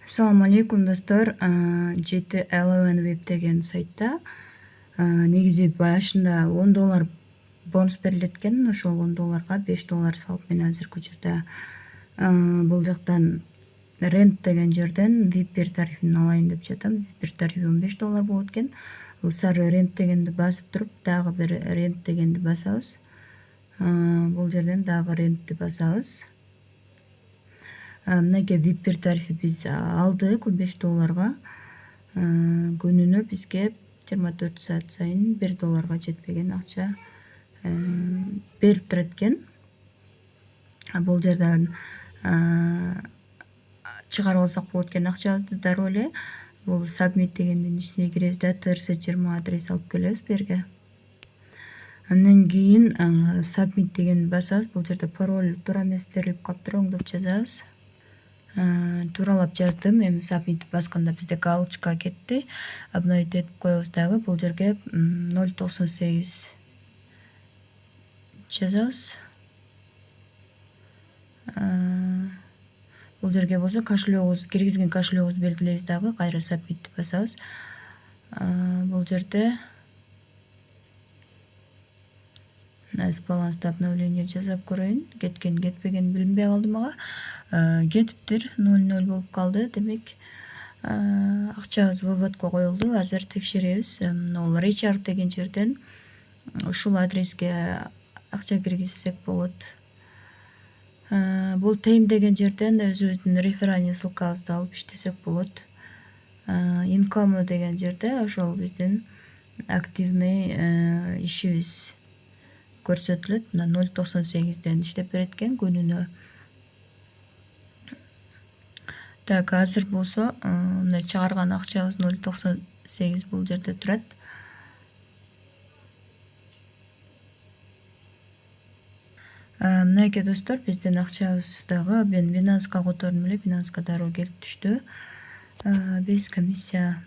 Assalamu alaikum достор. GT11 Web деген сайтта негизи башында $10 бонус берилет экен. Ошол $10 $5 салып мен азыркы учурда бул жактан рент деген жерден VIP тарифин алайын деп жатам. VIP тарифи $15 болот экен. Бул сары рент дегенди басып туруп, дагы бир рент дегенди басабыз. Бул жерден дагы рентти басабыз. Мынакей VIP тарифи биз алдык $5. Күнүнө бизге 24 саат сайын $1 жетпеген акча берип турат экен. Бул жерден чыгарып алсак болот экен акчабызды дароо эле. Бул submit дегендин ичине киребиз да TRC20 адрес алып келебиз бу жерге. Андан кийин submit дегенди басабыз. Бул жерде пароль туура эмес терилип калыптыр, оңдоп жазабыз. Тууралап жаздым. Эми submit басканда бизде галочка кетти. Обновить этип коебуз дагы. Бул жерге 0.98 жазабыз. Бул жерге болсо кошелегибиз, киргизген кошелегибизди белгилейбиз дагы. Кайра submit басабыз. Бул жерде баланста обновление жасап көрөйүн. Кеткен кетпеген билинбей калды мага. Кетиптир, 0 болуп калды. Демек акчабыз выводко коюлду. Азыр текшеребиз. Ол recharge деген жерден ушул адреске акча киргизсек болот. Бул tame деген жерден өзүбүздүн реферальный ссылкабызды алып иштесек болот. Income деген жерде ошол биздин активный ишибиз көрсөтүлөт. Мына 0.98ден иштеп берет экен күнүнө. Так, азыр болсо мына чыгарган акчабыз 0.98 бул жерде турат. Мынакей достор, биздин акчабыз дагы Binance'га котордум эле. Binance'га дароо келип түштү. Без комиссия